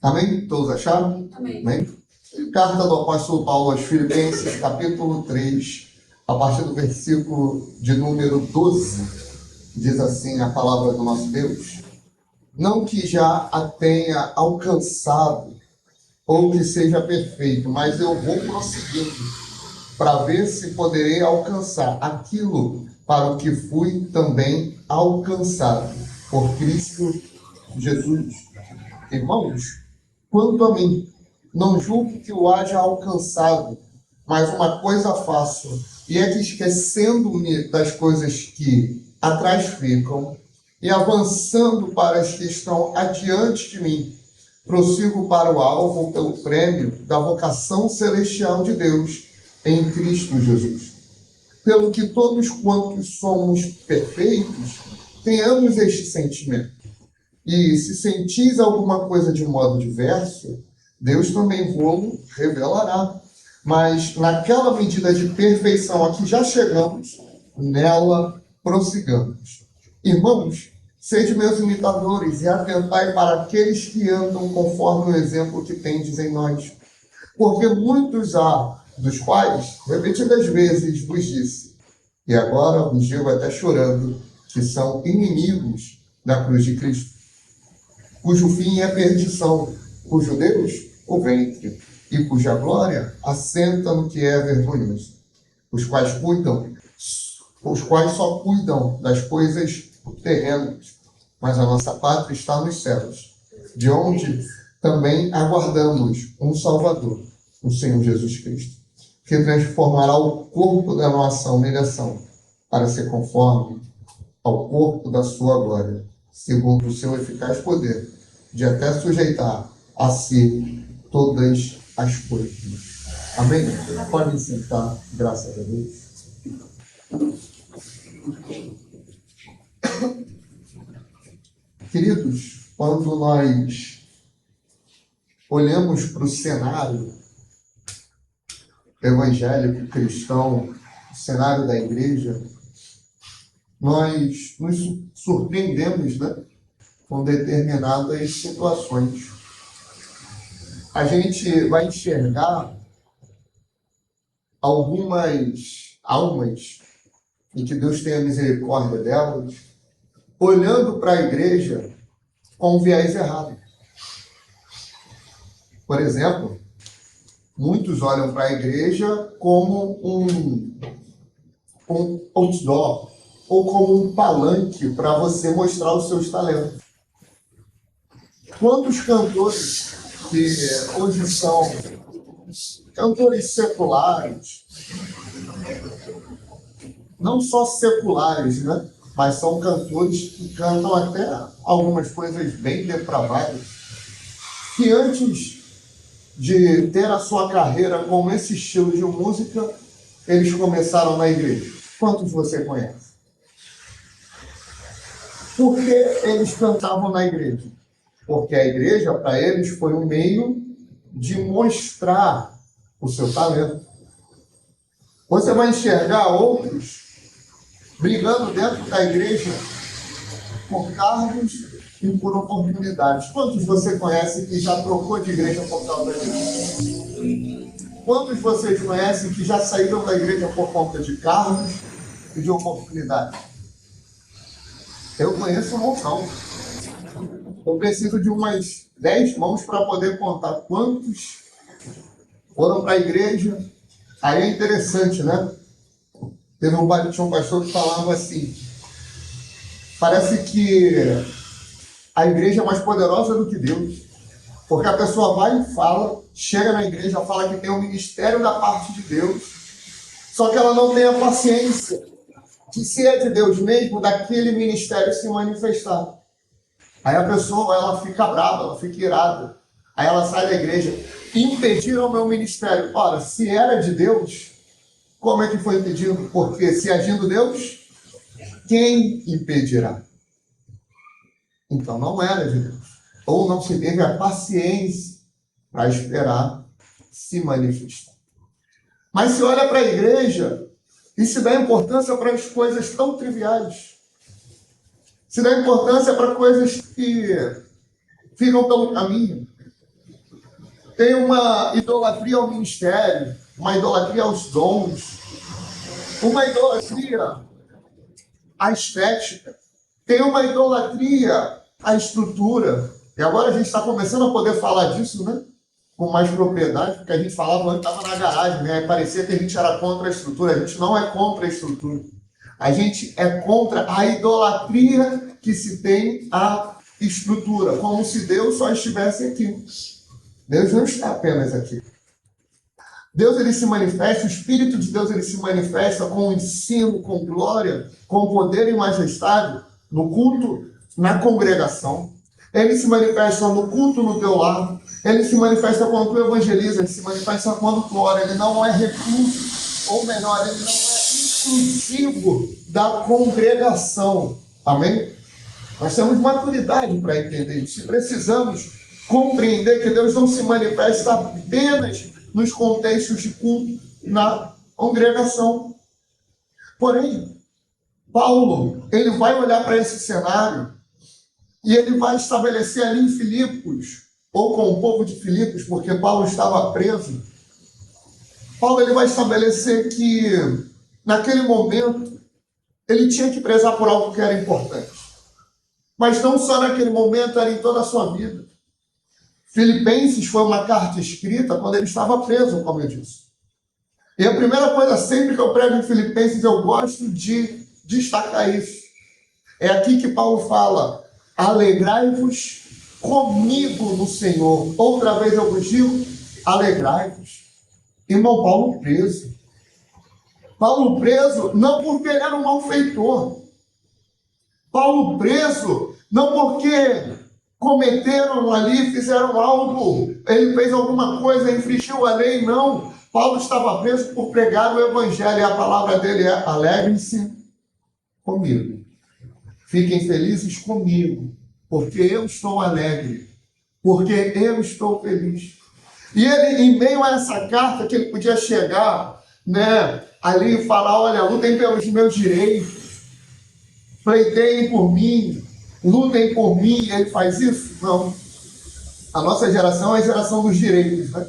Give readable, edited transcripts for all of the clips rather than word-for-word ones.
Amém? Todos acharam? Amém. Amém? Carta do apóstolo Paulo aos Filipenses, capítulo 3, a partir do versículo de número 12, diz assim a palavra do nosso Deus: não que já a tenha alcançado ou que seja perfeito, mas eu vou prosseguindo para ver se poderei alcançar aquilo para o que fui também alcançado por Cristo Jesus. Irmãos, quanto a mim, não julgo que o haja alcançado, mas uma coisa faço, e é que, esquecendo-me das coisas que atrás ficam e avançando para as que estão adiante de mim, prossigo para o alvo pelo prêmio da vocação celestial de Deus em Cristo Jesus. Pelo que todos quantos somos perfeitos, tenhamos este sentimento. E se sentis alguma coisa de modo diverso, Deus também vos revelará. Mas naquela medida de perfeição a que já chegamos, nela prossigamos. Irmãos, sede meus imitadores e atentai para aqueles que andam conforme o exemplo que tendes em nós. Porque muitos há, dos quais, repetidas vezes vos disse, e agora vos digo até chorando, que são inimigos da cruz de Cristo, cujo fim é perdição, cujo Deus, o ventre, e cuja glória assenta no que é vergonhoso, os quais só cuidam das coisas terrenas, mas a nossa pátria está nos céus, de onde também aguardamos um Salvador, o Senhor Jesus Cristo, que transformará o corpo da nossa humilhação para ser conforme ao corpo da sua glória, segundo o seu eficaz poder, de até sujeitar a si todas as coisas. Amém? Podem sentar, graças a Deus. Queridos, quando nós olhamos para o cenário evangélico cristão, o cenário da igreja, nós nos surpreendemos, né, com determinadas situações. A gente vai enxergar algumas almas, e que Deus tenha misericórdia delas, olhando para a igreja com um viés errado. Por exemplo, muitos olham para a igreja como um outdoor, ou como um palanque para você mostrar os seus talentos. Quantos cantores que hoje são cantores seculares, não só seculares, né? Mas são cantores que cantam até algumas coisas bem depravadas, que antes de ter a sua carreira com esse estilo de música, eles começaram na igreja. Quantos você conhece? Por que eles cantavam na igreja? Porque a igreja, para eles, foi um meio de mostrar o seu talento. Você vai enxergar outros brigando dentro da igreja por cargos e por oportunidades. Quantos você conhece que já trocou de igreja por causa disso? Quantos vocês conhecem que já saíram da igreja por conta de cargos e de oportunidades? Eu conheço um montão. Eu preciso de umas 10 mãos para poder contar quantos foram para a igreja. Aí é interessante, né? Tinha um pastor que falava assim: parece que a igreja é mais poderosa do que Deus, porque a pessoa vai e fala, chega na igreja, fala que tem um ministério da parte de Deus, só que ela não tem a paciência que, se é de Deus mesmo, daquele ministério se manifestar. Aí a pessoa, ela fica brava, ela fica irada. Aí ela sai da igreja: impediram o meu ministério. Ora, se era de Deus, como é que foi impedido? Porque se agindo Deus, quem impedirá? Então não era de Deus. Ou não se teve a paciência para esperar se manifestar. Mas se olha para a igreja e se dá importância para as coisas tão triviais. Se dá importância para coisas que ficam pelo caminho. tem uma idolatria ao ministério, uma idolatria aos dons, uma idolatria à estética, tem uma idolatria à estrutura. E agora a gente está começando a poder falar disso, né? Com mais propriedade, porque a gente falava antes, estava na garagem, né? Parecia que a gente era contra a estrutura. A gente não é contra a estrutura. A gente é contra a idolatria que se tem à estrutura, como se Deus só estivesse aqui. Deus não está apenas aqui. Deus, ele se manifesta, o Espírito de Deus, ele se manifesta com ensino, com glória, com poder e majestade no culto, na congregação. Ele se manifesta no culto no teu lar. Ele se manifesta quando tu evangeliza. Ele se manifesta quando tu ora. Ele não é recluso, ou melhor, ele não é exclusivo da congregação. Amém? Nós temos maturidade para entender isso. Precisamos compreender que Deus não se manifesta apenas nos contextos de culto, na congregação. Porém, Paulo, ele vai olhar para esse cenário e ele vai estabelecer ali em Filipos, ou com o povo de Filipos, porque Paulo estava preso. Paulo, ele vai estabelecer que, naquele momento, ele tinha que prezar por algo que era importante. Mas não só naquele momento, era em toda a sua vida. Filipenses foi uma carta escrita quando ele estava preso, como eu disse. E a primeira coisa, sempre que eu prego em Filipenses, eu gosto de destacar isso. É aqui que Paulo fala: alegrai-vos comigo no Senhor. Outra vez eu vos digo, alegrai-vos. Irmão, Paulo preso. Paulo preso não porque ele era um malfeitor. Paulo preso não porque cometeram ali, fizeram algo, ele fez alguma coisa, infringiu a lei, não. Paulo estava preso por pregar o evangelho, e a palavra dele é: alegrem-se comigo. Fiquem felizes comigo, porque eu estou alegre, porque eu estou feliz. E ele, em meio a essa carta, que ele podia chegar, né, ali e falar: olha, lutem pelos meus direitos, pleiteiem por mim, lutem por mim. Ele faz isso? Não. A nossa geração é a geração dos direitos, né?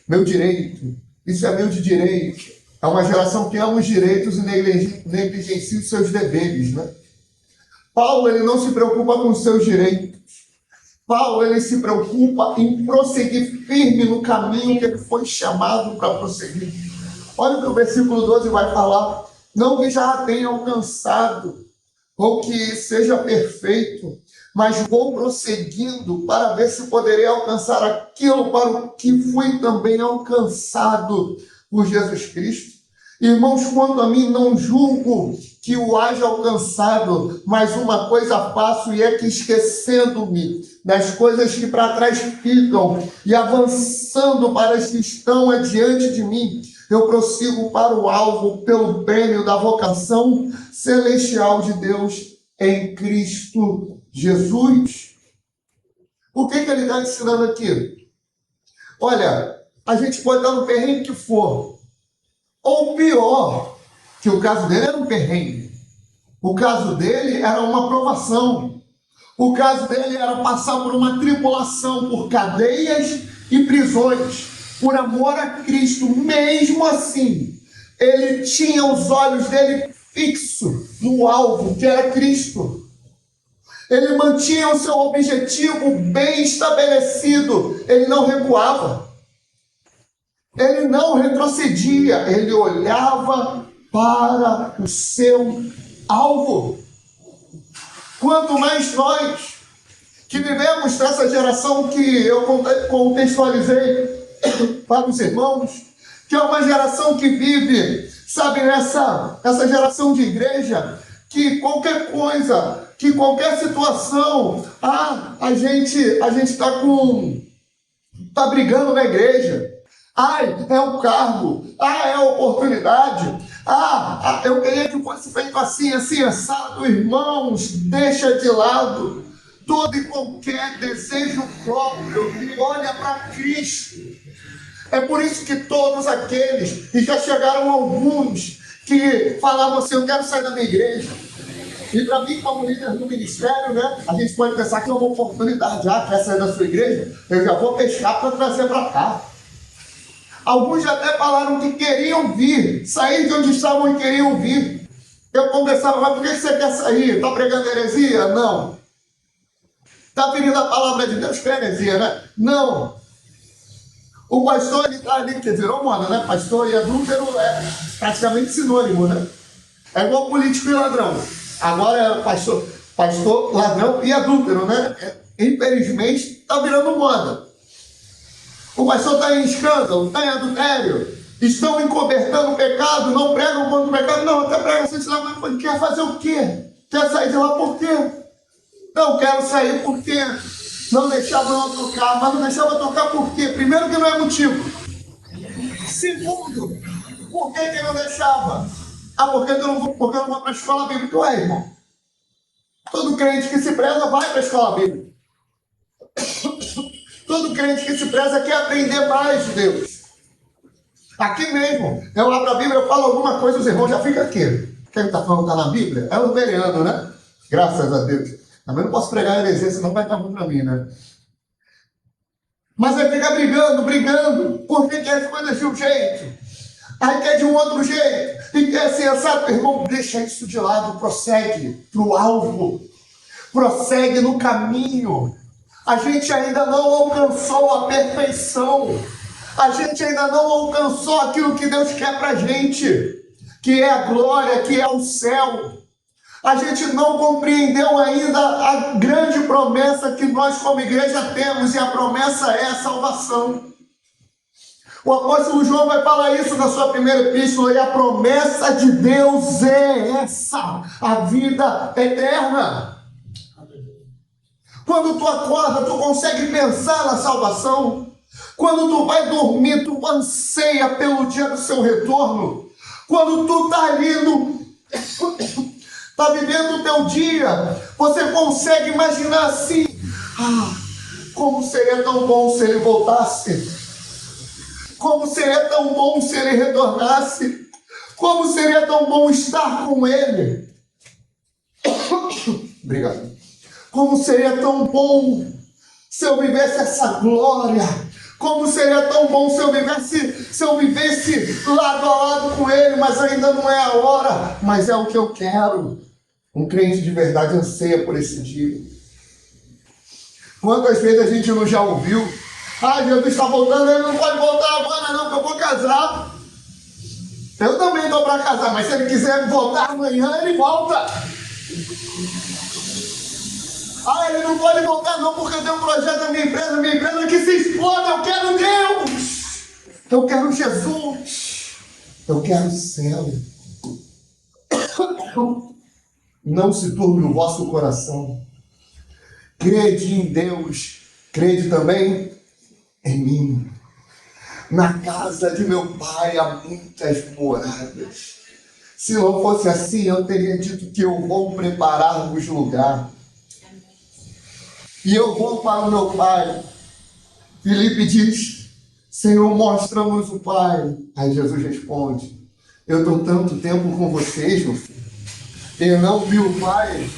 Meu direito, isso é meu de direito. É uma geração que ama os direitos e negligencia os seus deveres, né? Paulo, ele não se preocupa com os seus direitos. Paulo, ele se preocupa em prosseguir firme no caminho que ele foi chamado para prosseguir. Olha o que o versículo 12 vai falar: não que já tenha alcançado, ou que seja perfeito, mas vou prosseguindo para ver se poderei alcançar aquilo para o que fui também alcançado por Jesus Cristo. Irmãos, quanto a mim, não julgo que o haja alcançado, mas uma coisa faço, e é que, esquecendo-me das coisas que para trás ficam e avançando para as que estão adiante de mim, eu prossigo para o alvo pelo prêmio da vocação celestial de Deus em Cristo Jesus. O que ele está ensinando aqui? Olha, a gente pode estar no perrengue que for, ou pior, que o caso dele era um perrengue. O caso dele era uma provação. O caso dele era passar por uma tribulação, por cadeias e prisões, por amor a Cristo. Mesmo assim, ele tinha os olhos dele fixos no alvo, que era Cristo. Ele mantinha o seu objetivo bem estabelecido. Ele não recuava. Ele não retrocedia. Ele olhava para o seu alvo. Quanto mais nós, que vivemos nessa geração que eu contextualizei para os irmãos, que é uma geração que vive, sabe, essa geração de igreja, que qualquer coisa, que qualquer situação, a gente está brigando na igreja. É o cargo, é a oportunidade, eu queria que fosse feito assim, assim, assado. Irmãos, deixa de lado todo e qualquer desejo próprio e olha para Cristo. É por isso que todos aqueles, e já chegaram alguns, que falavam assim: eu quero sair da minha igreja, E para mim, como líder do ministério, né, a gente pode pensar que é uma oportunidade. Já quer sair da sua igreja? Eu já vou pescar para trazer para cá. Alguns já até falaram que queriam vir, sair de onde estavam e queriam vir. Eu conversava, mas por que você quer sair? Está pregando heresia? Não. Está ferindo a palavra de Deus, que é heresia, né? Não. O pastor, ele está ali, que virou moda, né? Pastor e adúltero é praticamente sinônimo, né? É igual político e ladrão. Agora é pastor, ladrão e adúltero, né? Infelizmente, está virando moda. O pastor está em escândalo, está em adultério, estão encobertando o pecado, não pregam contra o pecado, não, até pregam sem se lá, mas quer fazer o quê? Quer sair de lá por quê? Não, quero sair porque não deixava eu tocar, mas não deixava eu tocar por quê? Primeiro que não é motivo. Segundo, por que que não deixava? Ah, porque eu não vou para a escola bíblica. Ué, irmão, todo crente que se preza vai para a escola bíblica. Todo crente que se preza quer aprender mais de Deus. Aqui mesmo, eu abro a Bíblia, eu falo alguma coisa, os irmãos já ficam aqui. Quem está falando está na Bíblia? É o Bereano, né? Graças a Deus. Também não posso pregar heresia, senão vai estar ruim para mim, né? Mas aí fica brigando, porque quer as coisas de um jeito. Aí quer de um outro jeito. E quer ser assado. Irmão, deixa isso de lado, prossegue para o alvo. Prossegue no caminho. A gente ainda não alcançou a perfeição. A gente ainda não alcançou aquilo que Deus quer para a gente, que é a glória, que é o céu. A gente não compreendeu ainda a grande promessa que nós como igreja temos, e a promessa é a salvação. O apóstolo João vai falar isso na sua primeira epístola, e a promessa de Deus é essa, a vida eterna. Quando tu acorda, tu consegue pensar na salvação. Quando tu vai dormir, tu anseia pelo dia do seu retorno. Quando tu está ali está vivendo o teu dia, você consegue imaginar assim: ah, como seria tão bom se ele voltasse. Como seria tão bom se ele retornasse. Como seria tão bom estar com ele. Obrigado. Como seria tão bom se eu vivesse essa glória. Como seria tão bom se eu vivesse lado a lado com ele, mas ainda não é a hora, mas é o que eu quero. Um crente de verdade anseia por esse dia. Quantas vezes a gente não já ouviu: ah, Jesus está voltando, ele não pode voltar agora não, que eu vou casar. Eu também estou para casar, mas se ele quiser voltar amanhã, ele volta. Ah, ele não pode voltar não, porque eu tenho um projeto da minha empresa que se exploda. Eu quero Deus. Eu quero Jesus. Eu quero o céu. Não se turbe o vosso coração. Crede em Deus. Crede também em mim. Na casa de meu pai há muitas moradas. Se não fosse assim, eu teria dito que eu vou preparar-vos lugar. E eu vou para o meu pai. Filipe diz: Senhor, mostra-nos o Pai. Aí Jesus responde: eu estou tanto tempo com vocês, meu filho, e não vi o Pai.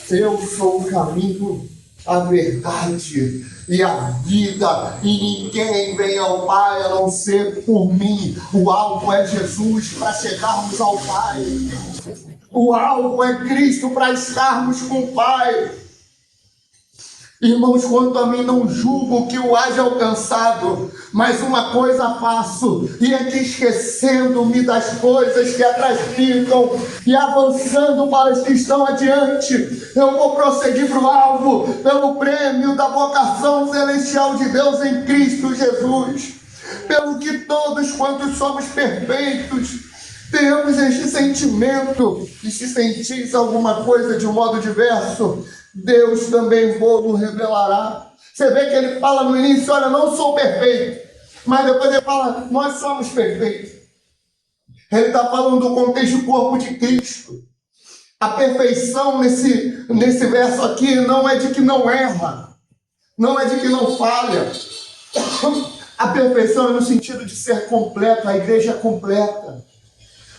Eu sou o caminho, a verdade e a vida, e ninguém vem ao Pai a não ser por mim. O alvo é Jesus para chegarmos ao Pai. O alvo é Cristo para estarmos com o Pai. Irmãos, quanto a mim, não julgo que o haja alcançado, mas uma coisa faço, e é que esquecendo-me das coisas que atrás ficam e avançando para as que estão adiante, eu vou prosseguir para o alvo, pelo prêmio da vocação celestial de Deus em Cristo Jesus. Pelo que todos quantos somos perfeitos, tenhamos este sentimento, e se sentis alguma coisa de um modo diverso, Deus também vos revelará. Você vê que ele fala no início: olha, não sou perfeito, mas depois ele fala: nós somos perfeitos. Ele está falando do contexto do corpo de Cristo. A perfeição nesse verso aqui não é de que não erra, não é de que não falha. A perfeição é no sentido de ser completo. A igreja é completa.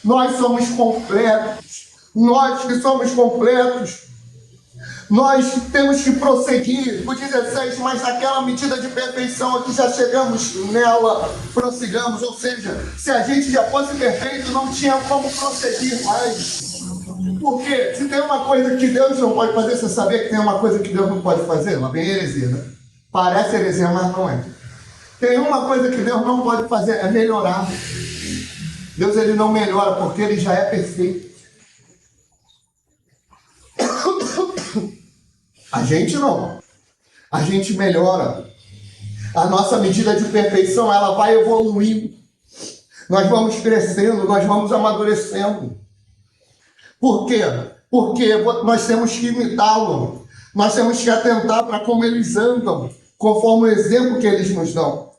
Nós somos completos. Nós que somos completos, nós temos que prosseguir. O 16, mas naquela medida de perfeição a que já chegamos nela, prossigamos. Ou seja, se a gente já fosse perfeito, não tinha como prosseguir mais. Porque se tem uma coisa que Deus não pode fazer, você sabia que tem uma coisa que Deus não pode fazer? Lá vem heresia, né? Parece heresia, mas não é. Tem uma coisa que Deus não pode fazer, é melhorar. Deus, ele não melhora porque ele já é perfeito. A gente não. A gente melhora. A nossa medida de perfeição, ela vai evoluindo. Nós vamos crescendo, nós vamos amadurecendo. Por quê? Porque nós temos que imitá-lo. Nós temos que atentar para como eles andam, conforme o exemplo que eles nos dão.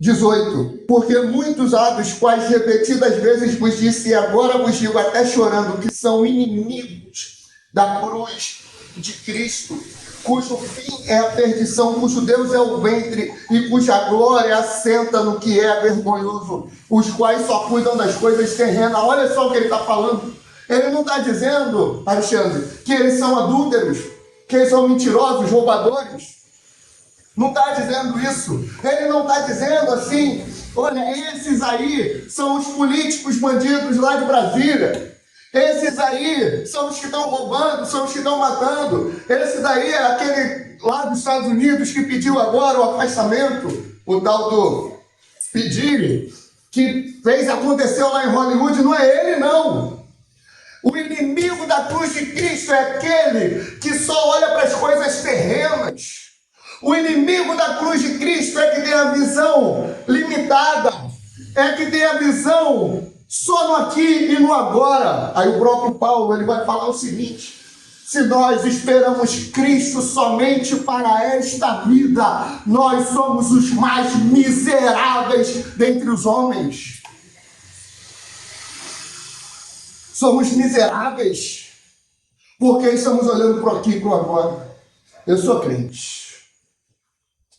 18. Porque muitos há dos quais repetidas vezes vos disse, e agora vos digo até chorando, que são inimigos da cruz de Cristo, cujo fim é a perdição, cujo Deus é o ventre e cuja glória assenta no que é vergonhoso, os quais só cuidam das coisas terrenas. Olha só o que ele está falando. Ele não está dizendo, Alexandre, que eles são adúlteros, que eles são mentirosos, roubadores. Não está dizendo isso. Ele não está dizendo assim, olha, esses aí são os políticos bandidos lá de Brasília. Esses aí são os que estão roubando, são os que estão matando. Esse daí é aquele lá dos Estados Unidos que pediu agora o afastamento, o tal do pedir, que fez acontecer lá em Hollywood. Não é ele, não. O inimigo da cruz de Cristo é aquele que só olha para as coisas terrenas. O inimigo da cruz de Cristo é que tem a visão limitada, é que tem a visão só no aqui e no agora. Aí o próprio Paulo ele vai falar o seguinte: se nós esperamos Cristo somente para esta vida, nós somos os mais miseráveis dentre os homens. Somos miseráveis porque estamos olhando para aqui e para o agora. Eu sou crente.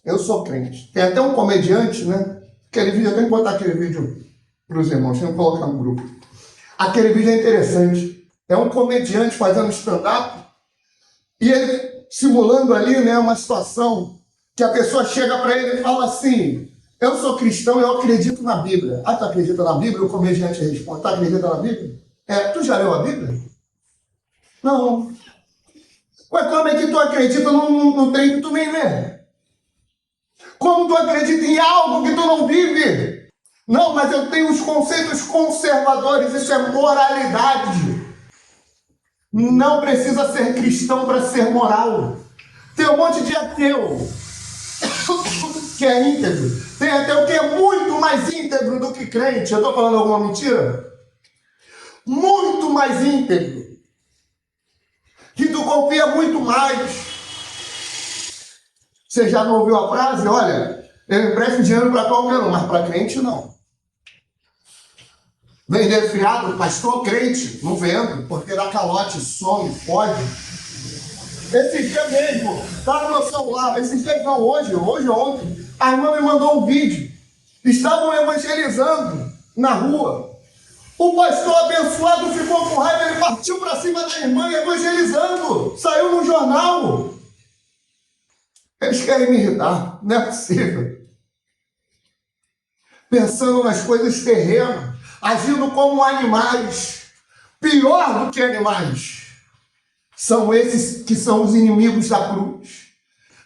Eu sou crente. Tem até um comediante, né? Aquele vídeo, eu tenho que botar aquele vídeo para os irmãos, tenho que colocar no grupo. Aquele vídeo é interessante. É um comediante fazendo stand-up e ele simulando ali, né, uma situação que a pessoa chega para ele e fala assim: eu sou cristão, eu acredito na Bíblia. Ah, tu acredita na Bíblia? O comediante responde: tu acredita na Bíblia? Tu já leu a Bíblia? Não. Ué, como é que tu acredita num trem que tu nem lê? Como tu acredita em algo que tu não vive? Não, mas eu tenho os conceitos conservadores, isso é moralidade. Não precisa ser cristão para ser moral. Tem um monte de ateu que é íntegro. Tem ateu que é muito mais íntegro do que crente. Eu estou falando alguma mentira? Muito mais íntegro. Que tu confia muito mais. Você já não ouviu a frase? Olha, eu empresto dinheiro para qualquer um, mas para crente não. Vender fiado, pastor crente, não vendo, porque dá calote, some, pode. Esse dia mesmo, tá no meu celular, esse dia não, hoje ou ontem, a irmã me mandou um vídeo. Estavam evangelizando na rua. O pastor abençoado ficou com raiva, ele partiu para cima da irmã evangelizando. Saiu no jornal. Eles querem me irritar, não é possível. Pensando nas coisas terrenas, agindo como animais, pior do que animais. São esses que são os inimigos da cruz.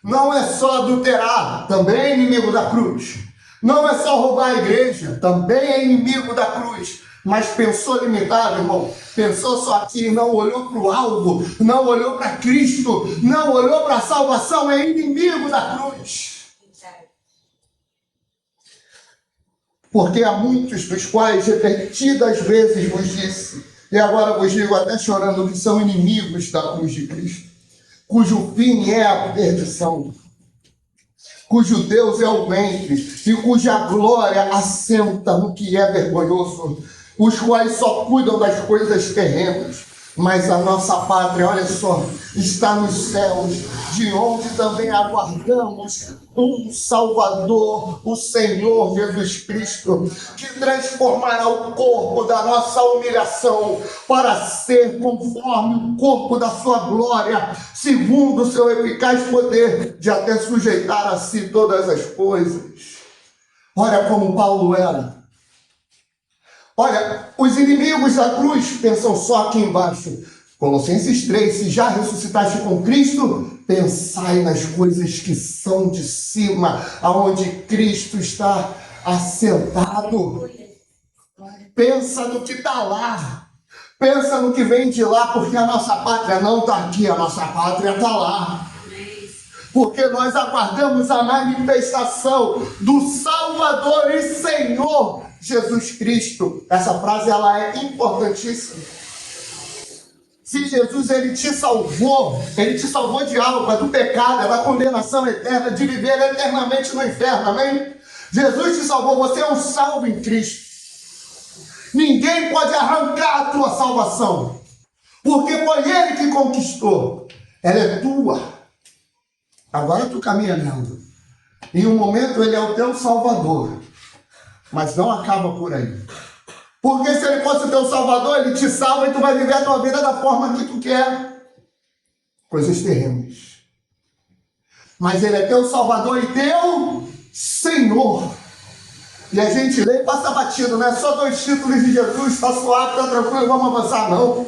Não é só adulterar, também é inimigo da cruz. Não é só roubar a igreja, também é inimigo da cruz. Mas pensou limitado, irmão. Pensou só aqui, não olhou para o alvo, não olhou para Cristo, não olhou para a salvação, é inimigo da cruz. Porque há muitos dos quais repetidas vezes vos disse, e agora vos digo até chorando, que são inimigos da cruz de Cristo, cujo fim é a perdição, cujo Deus é o ventre, e cuja glória assenta no que é vergonhoso, os quais só cuidam das coisas terrenas, Mas a nossa pátria, olha só, está nos céus, de onde também aguardamos um Salvador, o Senhor Jesus Cristo, que transformará o corpo da nossa humilhação para ser conforme o corpo da sua glória, segundo o seu eficaz poder de até sujeitar a si todas as coisas. Olha como Paulo era. Olha, os inimigos da cruz pensam só aqui embaixo. Colossenses 3, se já ressuscitaste com Cristo, pensai nas coisas que são de cima, aonde Cristo está assentado. Pensa no que está lá. Pensa no que vem de lá, porque a nossa pátria não está aqui, a nossa pátria está lá. Porque nós aguardamos a manifestação do Salvador e Senhor Jesus Cristo. Essa frase ela é importantíssima. Se Jesus ele te salvou de algo, do pecado, da condenação eterna, de viver eternamente no inferno, amém? Jesus te salvou, você é um salvo em Cristo. Ninguém pode arrancar a tua salvação, porque foi Ele que conquistou. Ela é tua. Agora tu caminha nela. Em um momento ele é o teu Salvador. Mas não acaba por aí. Porque se ele fosse o teu Salvador, ele te salva e tu vai viver a tua vida da forma que tu quer. Coisas terrenas. Mas ele é teu Salvador e teu Senhor. E a gente lê e passa batido, não é só 2 títulos de Jesus, tá suave, tá tranquilo, vamos avançar, não.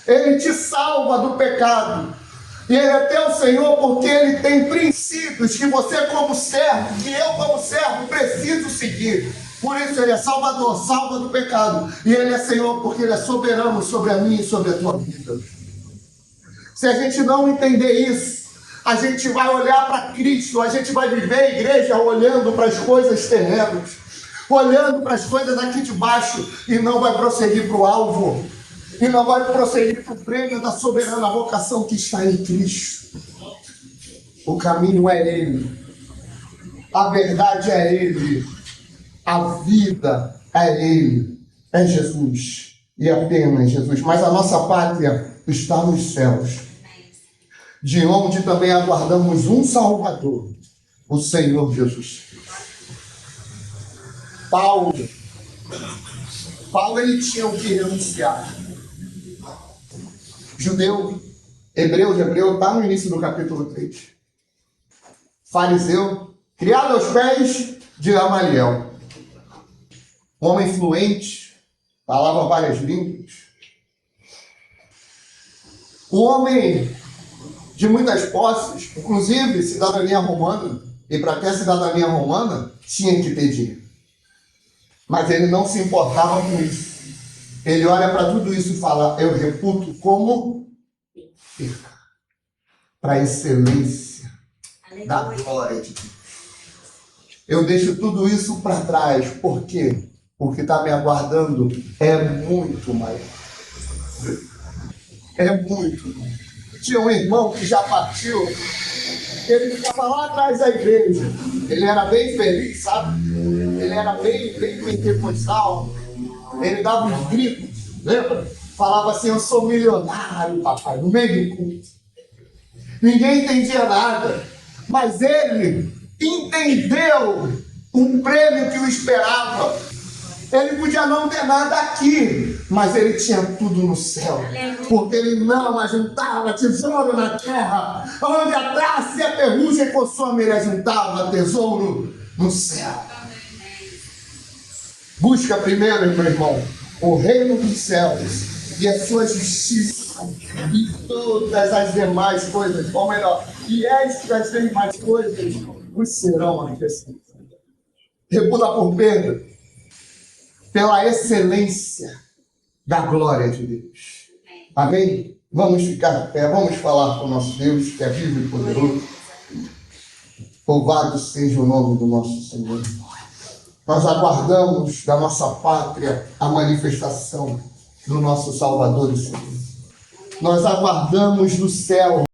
Ele te salva do pecado. E ele é teu Senhor porque ele tem princípios que você como servo, que eu como servo preciso seguir. Por isso ele é Salvador, salva do pecado. E ele é Senhor porque ele é soberano sobre a minha e sobre a tua vida. Se a gente não entender isso, a gente vai olhar para Cristo, a gente vai viver a igreja olhando para as coisas terrenas, olhando para as coisas aqui de baixo e não vai prosseguir para o alvo. E não vai prosseguir para o prêmio da soberana vocação que está em Cristo. O caminho é Ele. A verdade é Ele. A vida é Ele. É Jesus. E apenas Jesus. Mas a nossa pátria está nos céus, de onde também aguardamos um Salvador, o Senhor Jesus. Paulo ele tinha o que renunciar. Judeu, hebreu está no início do capítulo 3. Fariseu, criado aos pés de Gamaliel. Homem fluente, falava várias línguas. O homem de muitas posses, inclusive cidadania romana, e para ter a cidadania romana, tinha que ter dinheiro. Mas ele não se importava com isso. Ele olha para tudo isso e fala, eu reputo como perca, para a excelência da glória de Deus. Eu deixo tudo isso para trás. Por quê? Porque está me aguardando é muito maior. É muito maior. Tinha um irmão que já partiu, ele ficava lá atrás da igreja. Ele era bem feliz, sabe? Ele era bem pentecostal. Ele dava uns gritos, lembra? Falava assim, eu sou milionário, papai, no meio do culto. Ninguém entendia nada, mas ele entendeu o prêmio que o esperava. Ele podia não ter nada aqui, mas ele tinha tudo no céu. Porque ele não ajuntava tesouro na terra, onde a traça e a ferrugem consomem, ele ajuntava tesouro no céu. Busca primeiro, meu irmão, o reino dos céus e a sua justiça, e todas as demais coisas, ou melhor, e estas demais coisas vos serão acrescentadas. Reputa por Pedro, pela excelência da glória de Deus. Amém? Vamos ficar de pé, vamos falar com o nosso Deus, que é vivo e poderoso. Louvado seja o nome do nosso Senhor. Nós aguardamos da nossa pátria a manifestação do nosso Salvador e Senhor. Nós aguardamos do céu